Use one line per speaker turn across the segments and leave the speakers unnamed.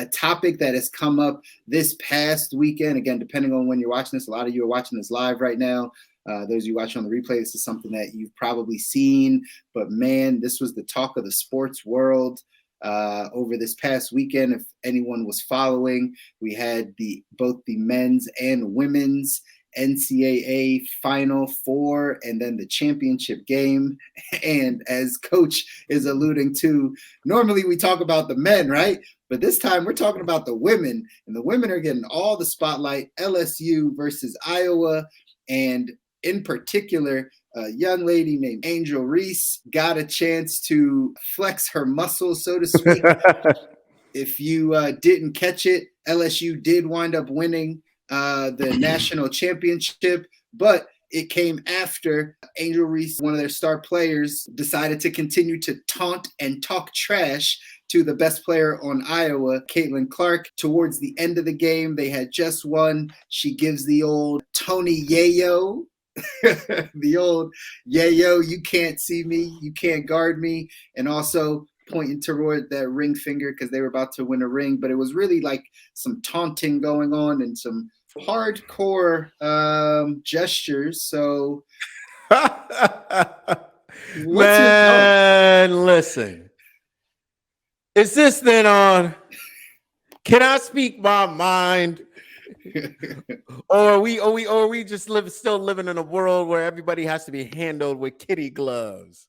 a topic that has come up this past weekend. Again, depending on when you're watching this, a lot of you are watching this live right now. Those of you watching on the replay, this is something that you've probably seen. But man, this was the talk of the sports world over this past weekend. If anyone was following, we had both the men's and women's NCAA Final Four and then the championship game. And as Coach is alluding to, normally we talk about the men, right? But this time we're talking about the women, and the women are getting all the spotlight. LSU versus Iowa, and in particular, a young lady named Angel Reese got a chance to flex her muscles, so to speak. If you didn't catch it, LSU did wind up winning the national championship, but it came after Angel Reese, one of their star players, decided to continue to taunt and talk trash to the best player on Iowa, Caitlin Clark. Towards the end of the game, they had just won. She gives the old Tony Yayo, the old Yayo, you can't see me, you can't guard me, and also pointing toward that ring finger because they were about to win a ring. But it was really like some taunting going on and some hardcore gestures. So
man, listen, is this then on? Can I speak my mind? or are we just still living in a world where everybody has to be handled with kitty gloves?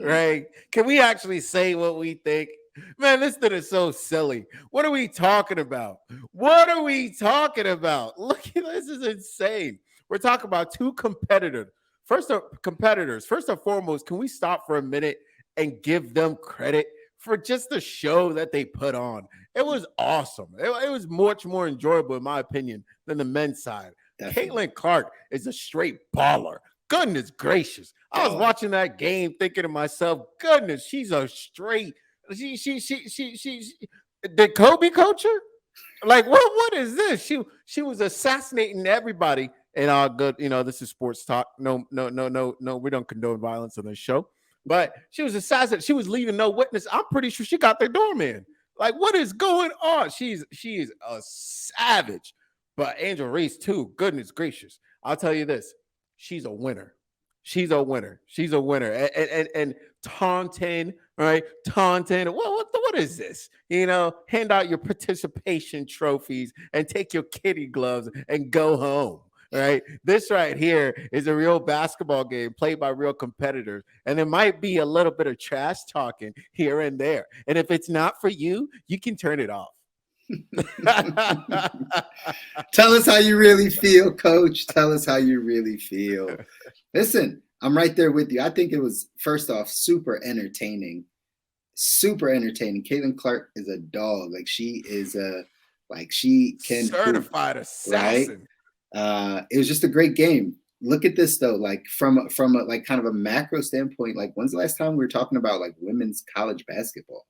Right? Can we actually say what we think? Man, this thing is so silly. What are we talking about? What are we talking about? Look, this is insane. We're talking about two competitors. First and foremost, can we stop for a minute and give them credit for just the show that they put on? It was awesome. It was much more enjoyable, in my opinion, than the men's side. Definitely. Caitlin Clark is a straight baller. Goodness gracious. I was watching that game thinking to myself, goodness, she's a straight. She did Kobe coach her? Like, what is this? She was assassinating everybody. And all good, this is sports talk. No, we don't condone violence on this show. But she was assassinating. She was leaving no witness. I'm pretty sure she got their doorman. Like, what is going on? She is a savage. But Angel Reese, too, goodness gracious. I'll tell you this. She's a winner. She's a winner. And taunting, right? Taunting. What is this? Hand out your participation trophies and take your kitty gloves and go home. Right? This right here is a real basketball game played by real competitors. And there might be a little bit of trash talking here and there. And if it's not for you, you can turn it off.
Tell us how you really feel, Coach. Tell us how you really feel. Listen, I'm right there with you. I think it was, first off, super entertaining. Caitlin Clark is a dog. Like, she is she can
certified hoop, assassin.
Right? It was just a great game. Look at this though, like from a like kind of a macro standpoint. Like, when's the last time we were talking about like women's college basketball?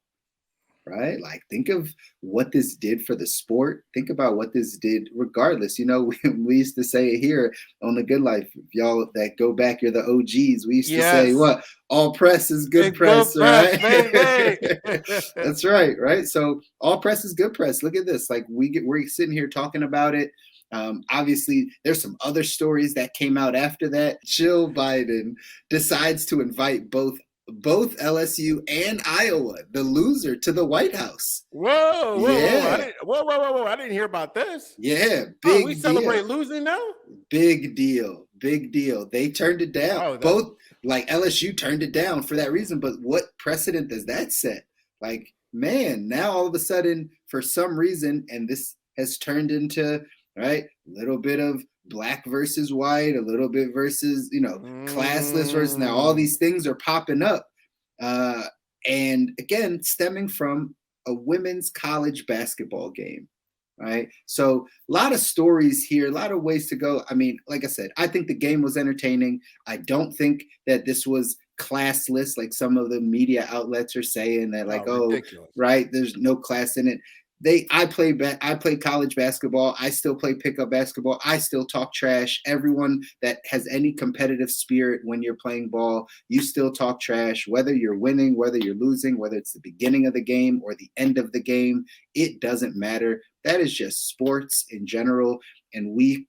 Right? Like, think of what this did for the sport. Think about what this did regardless. We used to say it here on The Good Life. Y'all that go back, you're the OGs. We used to say what? All press is good press, right? That's right, right? So all press is good press. Look at this. Like, we're sitting here talking about it. Obviously, there's some other stories that came out after that. Jill Biden decides to invite both LSU and Iowa, the loser, to the White House.
Whoa! I didn't hear about this.
Yeah, big
we celebrate losing now?
Big deal. They turned it down. Both, like, LSU turned it down for that reason. But what precedent does that set? Like, man, now all of a sudden, for some reason, and this has turned into, right, a little bit of black versus white, a little bit versus, classless versus, now all these things are popping up. And again, stemming from a women's college basketball game, right? So a lot of stories here, a lot of ways to go. I mean, like I said, I think the game was entertaining. I don't think that this was classless, like some of the media outlets are saying that, like, ridiculous. Right, there's no class in it. I play college basketball. I still play pickup basketball. I still talk trash. Everyone that has any competitive spirit when you're playing ball, you still talk trash, whether you're winning, whether you're losing, whether it's the beginning of the game or the end of the game. It doesn't matter. That is just sports in general. And I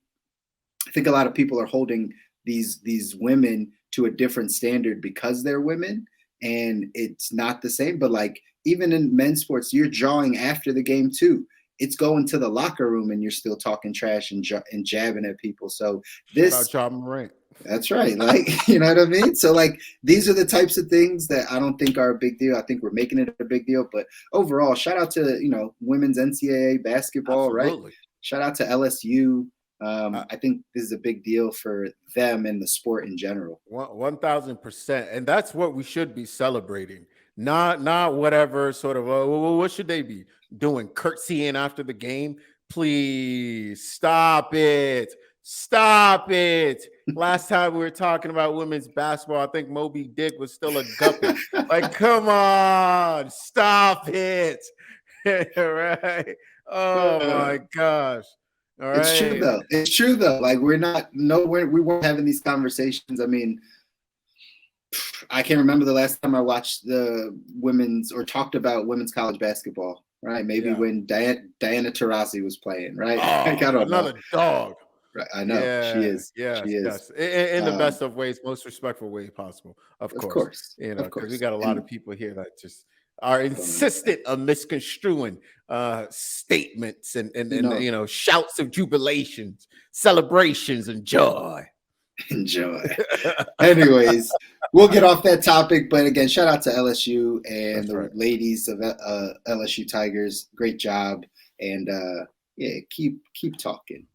think a lot of people are holding these women to a different standard because they're women, and it's not the same. But like even in men's sports, you're jawing after the game too. It's going to the locker room and you're still talking trash and jabbing at people. So
Shout out
this,
John Morant.
that's right. Like, you know what I mean? So like these are the types of things that I don't think are a big deal. I think we're making it a big deal. But overall, shout out to, women's NCAA basketball, right?
Absolutely.
Shout out to LSU. I think this is a big deal for them and the sport in general.
1000%, and that's what we should be celebrating. Not whatever sort of. What should they be doing? Curtsying after the game? Please stop it! Stop it! Last time we were talking about women's basketball, I think Moby Dick was still a guppy. Like, come on, stop it! Right? Oh my gosh. All right.
It's true though. It's true though. Like we weren't having these conversations. I mean, I can't remember the last time I watched the women's or talked about women's college basketball. Right? Maybe when Diana Taurasi was playing. Right?
Oh, another dog.
Right. I know she is.
Yes,
she is.
yes. In the best of ways, most respectful way possible. Of course. Because we got a lot of people here that just are insistent on misconstruing statements and shouts of jubilations, celebrations, and joy.
Enjoy. Anyways, we'll get off that topic. But again, shout out to LSU and ladies of LSU Tigers. Great job. And keep talking.